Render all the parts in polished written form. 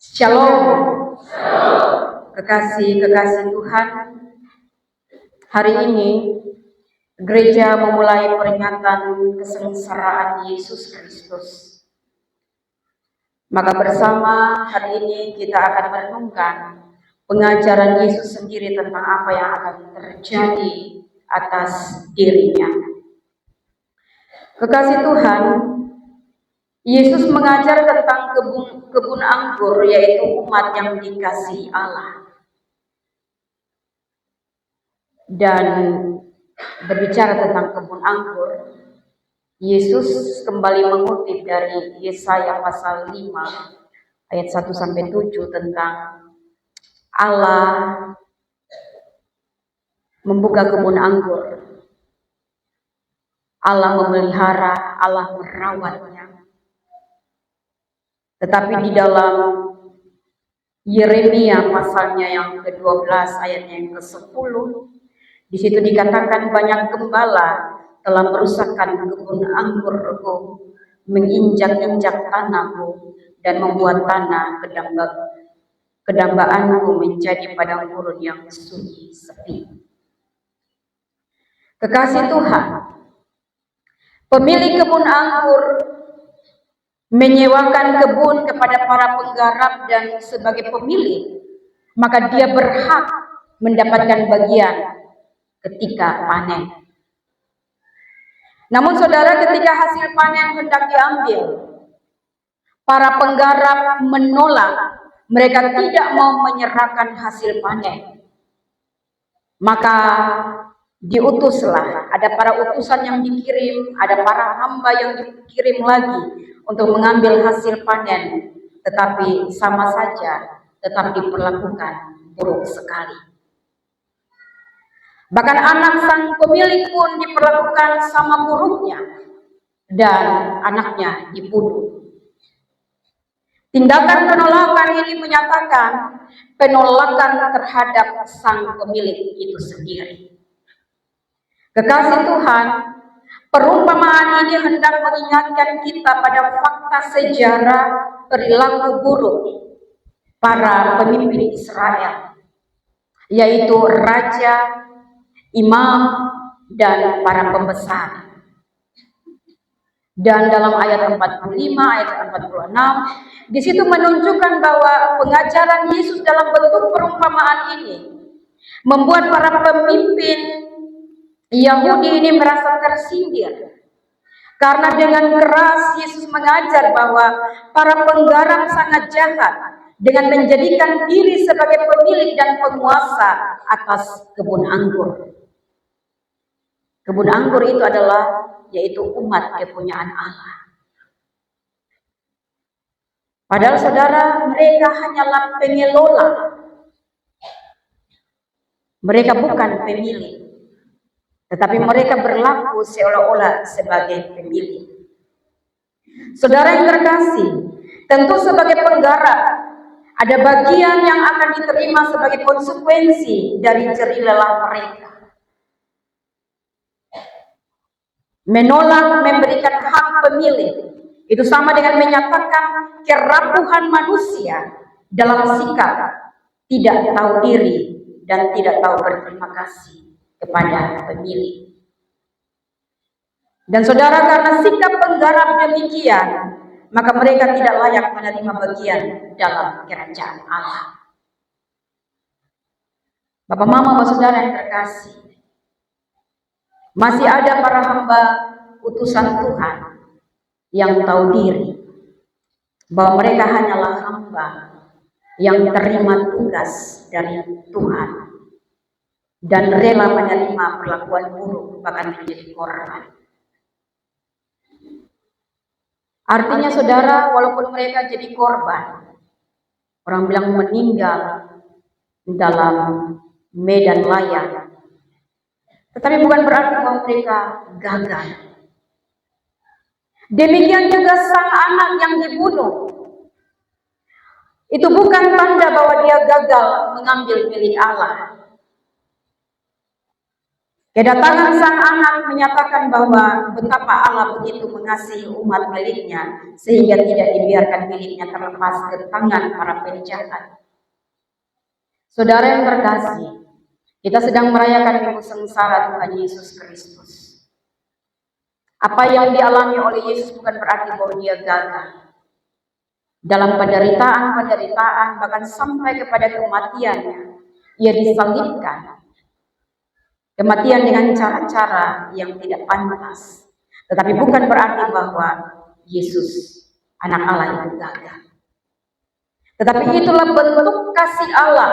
Shalom, kekasih-kekasih Tuhan. Hari ini gereja memulai peringatan kesengsaraan Yesus Kristus. Maka bersama hari ini kita akan merenungkan pengajaran Yesus sendiri tentang apa yang akan terjadi atas dirinya. Kekasih Tuhan, Yesus mengajar tentang kebun anggur, yaitu umat yang dikasihi Allah. Dan berbicara tentang kebun anggur, Yesus kembali mengutip dari Yesaya pasal 5 ayat 1-7 tentang Allah membuka kebun anggur. Allah memelihara, Allah merawatnya. Tetapi di dalam Yeremia pasalnya yang ke-12 ayatnya yang ke-10, di situ dikatakan banyak gembala telah merusakkan kebun anggurku, menginjak-injak tanahku, dan membuat tanah kedambaanku menjadi padang gurun yang sunyi sepi. Kekasih Tuhan, pemilik kebun anggur menyewakan kebun kepada para penggarap dan sebagai pemilik, maka dia berhak mendapatkan bagian ketika panen. Namun saudara, ketika hasil panen hendak diambil, para penggarap menolak. Mereka tidak mau menyerahkan hasil panen. Maka diutuslah, ada para utusan yang dikirim, ada para hamba yang dikirim lagi untuk mengambil hasil panen, tetapi sama saja tetap diperlakukan buruk sekali. Bahkan anak sang pemilik pun diperlakukan sama buruknya, dan anaknya dibunuh. Tindakan penolakan ini menyatakan penolakan terhadap sang pemilik itu sendiri. Kekasih Tuhan, perumpamaan ini hendak mengingatkan kita pada fakta sejarah perilaku buruk para pemimpin Israel, yaitu raja, imam, dan para pembesar. Dan dalam ayat 45, ayat 46, di situ menunjukkan bahwa pengajaran Yesus dalam bentuk perumpamaan ini membuat para pemimpin Yahudi ini merasa tersindir. Karena dengan keras Yesus mengajar bahwa para penggarap sangat jahat dengan menjadikan diri sebagai pemilik dan penguasa atas kebun anggur. Kebun anggur itu adalah yaitu umat kepunyaan Allah. Padahal saudara, mereka hanyalah pengelola. Mereka bukan pemilik. Tetapi mereka berlaku seolah-olah sebagai pemilik. Saudara yang terkasih, tentu sebagai penggarap, ada bagian yang akan diterima sebagai konsekuensi dari jerih lelah mereka. Menolak memberikan hak pemilik itu sama dengan menyatakan kerapuhan manusia dalam sikap tidak tahu diri dan tidak tahu berterima kasih kepada pemilik. Dan saudara, karena sikap penggarap demikian, maka mereka tidak layak menerima bagian dalam kerajaan Allah. Bapak, mama, bapak, saudara yang terkasih, masih ada para hamba utusan Tuhan yang tahu diri bahwa mereka hanyalah hamba yang terima tugas dari Tuhan dan rela menerima perlakuan buruk, bahkan menjadi korban. Artinya saudara, walaupun mereka jadi korban, orang bilang meninggal dalam medan layang, tetapi bukan berarti bahwa mereka gagal. Demikian juga sang anak yang dibunuh. Itu bukan tanda bahwa dia gagal mengambil milik Allah. Kedatangan sang anak menyatakan bahwa betapa Allah begitu mengasihi umat miliknya sehingga tidak dibiarkan miliknya terlepas ke tangan para penjahat. Saudara yang terkasih, kita sedang merayakan minggu sengsara Tuhan Yesus Kristus. Apa yang dialami oleh Yesus bukan berarti bahwa dia gagal. Dalam penderitaan, bahkan sampai kepada kematiannya, ia disalibkan. Kematian dengan cara-cara yang tidak pantas. Tetapi bukan berarti bahwa Yesus, anak Allah, itu gagal. Tetapi itulah bentuk kasih Allah,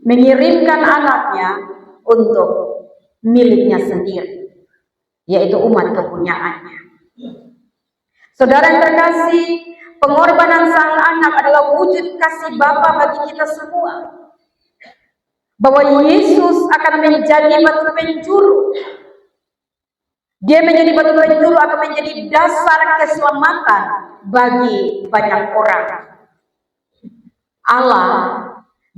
mengirimkan anaknya untuk miliknya sendiri, yaitu umat kepunyaannya. Saudara yang terkasih, pengorbanan sang anak adalah wujud kasih Bapa bagi kita semua. Bahwa Yesus akan menjadi batu penjuru. Dia menjadi batu penjuru, akan menjadi dasar keselamatan bagi banyak orang. Allah,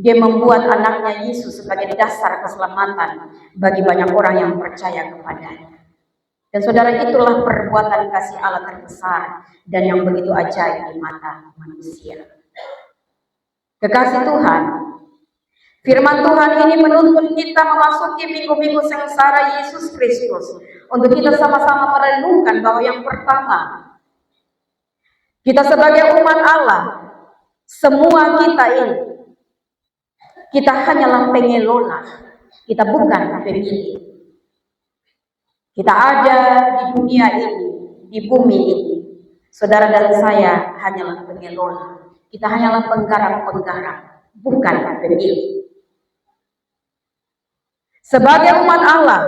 dia membuat anaknya Yesus sebagai dasar keselamatan bagi banyak orang yang percaya kepadanya. Dan saudara, itulah perbuatan kasih Allah terbesar dan yang begitu ajaib di mata manusia. Kekasih Tuhan, firman Tuhan ini menuntun kita memasuki minggu-minggu sengsara Yesus Kristus untuk kita sama-sama merenungkan bahwa yang pertama, kita sebagai umat Allah, semua kita ini, kita hanyalah pengelola, kita bukan pemilik. Kita ada di dunia ini, di bumi ini. Saudara dan saya hanyalah pengelola. Kita hanyalah penggarap-penggarap, bukan pemilik. Sebagai umat Allah,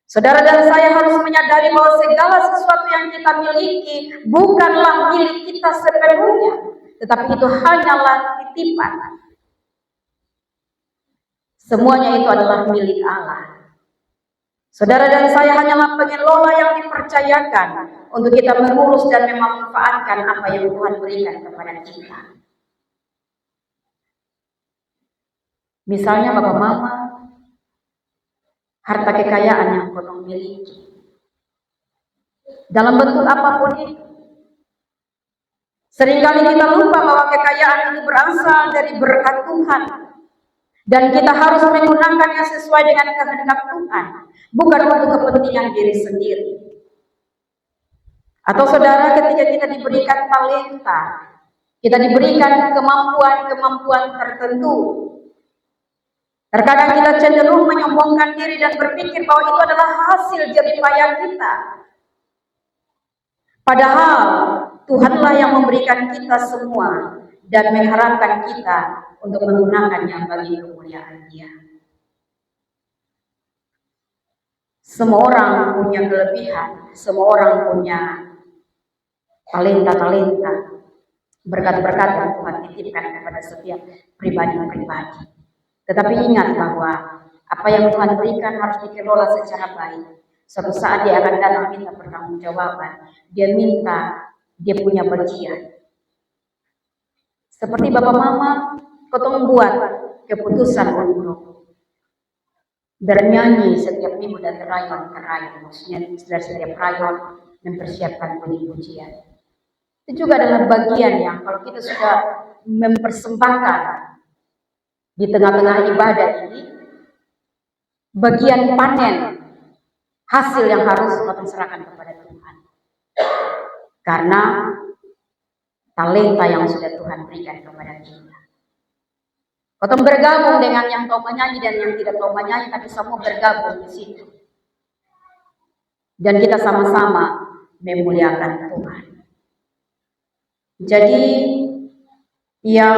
saudara dan saya harus menyadari bahwa segala sesuatu yang kita miliki bukanlah milik kita sepenuhnya, tetapi itu hanyalah titipan. Semuanya itu adalah milik Allah. Saudara dan saya hanyalah pengelola yang dipercayakan untuk kita mengurus dan memanfaatkan apa yang Tuhan berikan kepada kita. Misalnya Bapak Mama, harta kekayaan yang kau miliki, dalam bentuk apapun itu. Seringkali kita lupa bahwa kekayaan itu berasal dari berkat Tuhan. Dan kita harus menggunakannya sesuai dengan kehendak Tuhan, bukan untuk kepentingan diri sendiri. Atau saudara, ketika kita diberikan talenta, kita diberikan kemampuan-kemampuan tertentu, terkadang kita cenderung menyombongkan diri dan berpikir bahwa itu adalah hasil jerih payah kita. Padahal Tuhanlah yang memberikan kita semua dan mengharapkan kita untuk menggunakannya bagi kemuliaan Dia. Semua orang punya kelebihan, semua orang punya talenta-talenta, berkat-berkat yang Tuhan titipkan kepada setiap pribadi-pribadi. Tetapi ingat bahwa apa yang Tuhan berikan harus dikelola secara baik. Suatu saat Dia akan datang minta pertanggungjawaban. Dia minta, Dia punya bagian. Seperti Bapak Mama, kau buat keputusan untuk bernyanyi setiap minggu dari rayon ke rayon, maksudnya dari setiap rayon mempersiapkan puji-pujian. Itu juga adalah bagian yang kalau kita sudah mempersembahkan di tengah-tengah ibadah ini, bagian panen hasil yang harus kita serahkan kepada Tuhan. Karena talenta yang sudah Tuhan berikan kepada kita. Kau bergabung dengan yang tahu menyanyi dan yang tidak tahu menyanyi, tapi semua bergabung di situ. Dan kita sama-sama memuliakan Tuhan. Jadi yang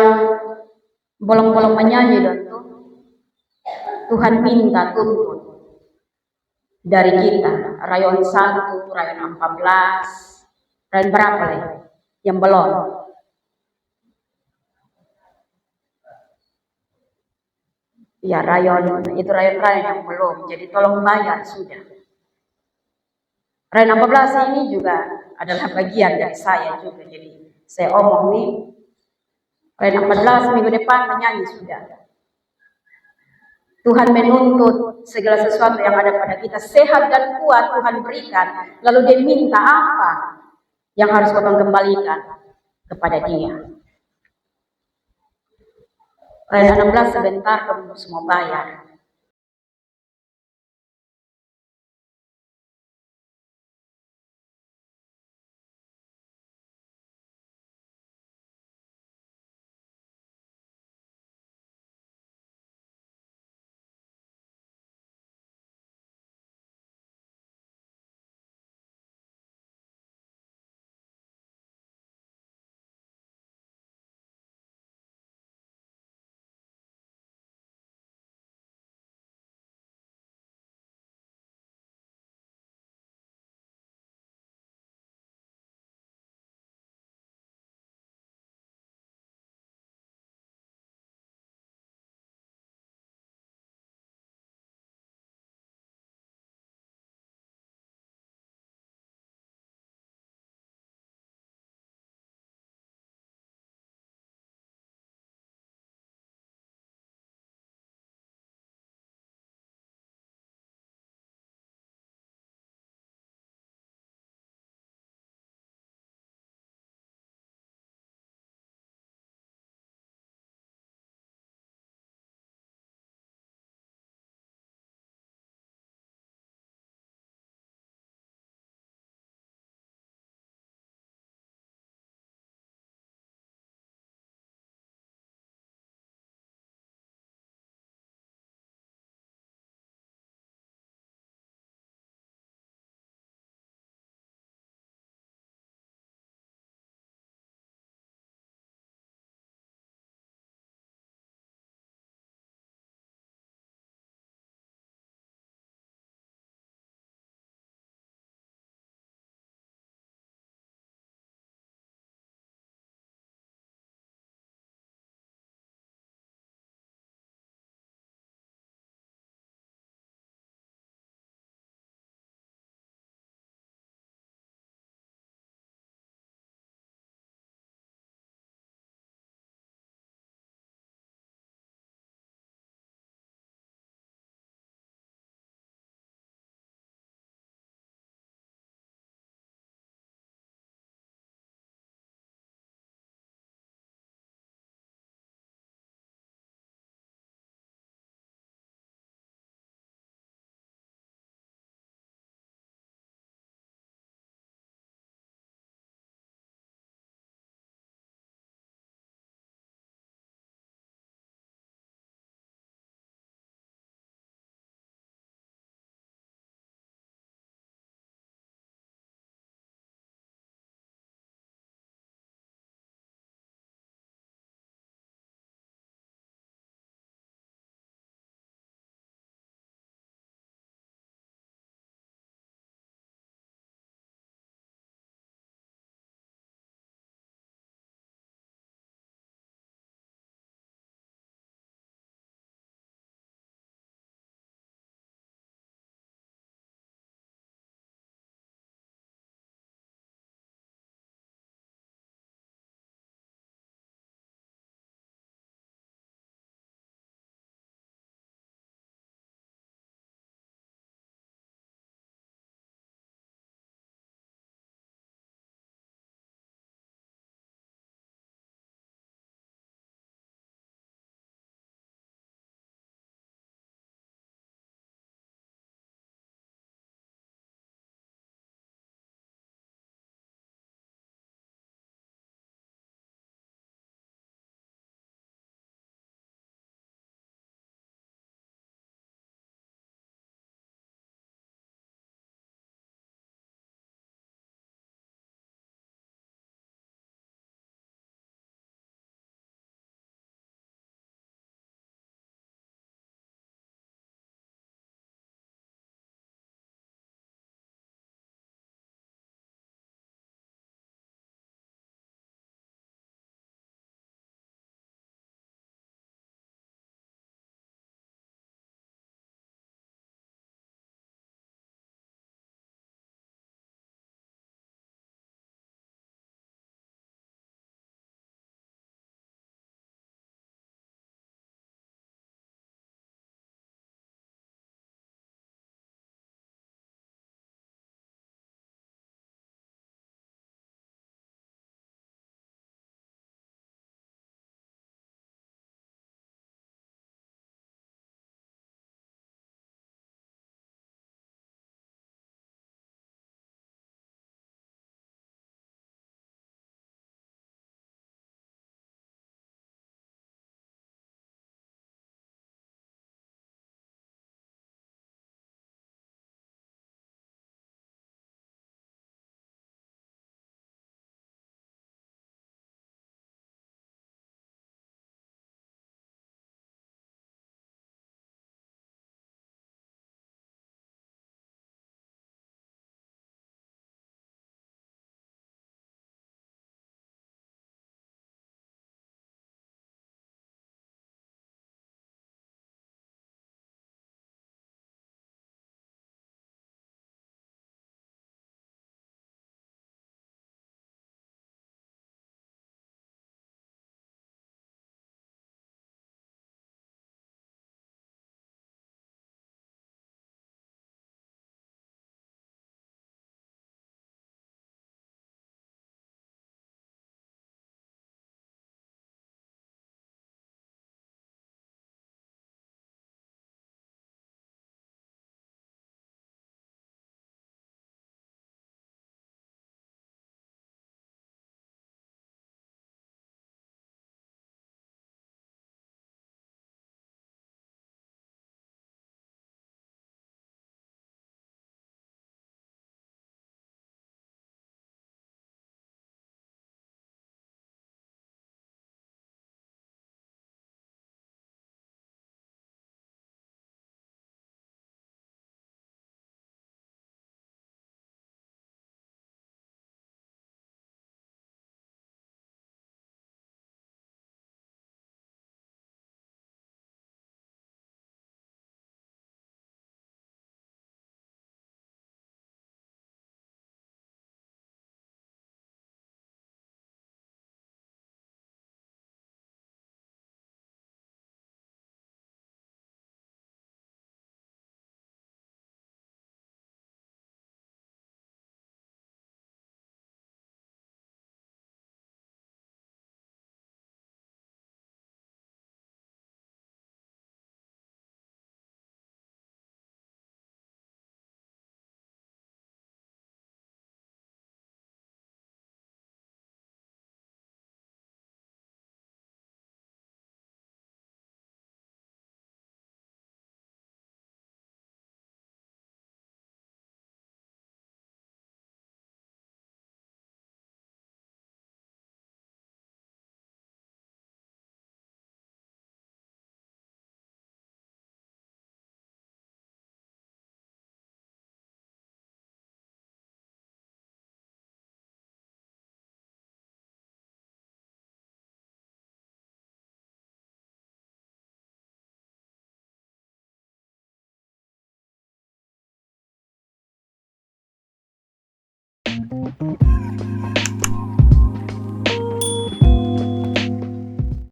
bolong-bolong menyanyi dan Tuhan minta tuntut dari kita. Rayon 1, rayon 14, rayon berapa lagi yang belum? Ya, rayon yang belum. Jadi tolong bayar sudah. Rayon 14 ini juga adalah bagian dari saya juga. Jadi saya omong nih, rayon 14 minggu depan menyanyi sudah. Tuhan menuntut segala sesuatu yang ada pada kita, sehat dan kuat Tuhan berikan. Lalu dia minta apa yang harus kita kembalikan kepada dia. Ayat 16 sebentar kamu semua bayar.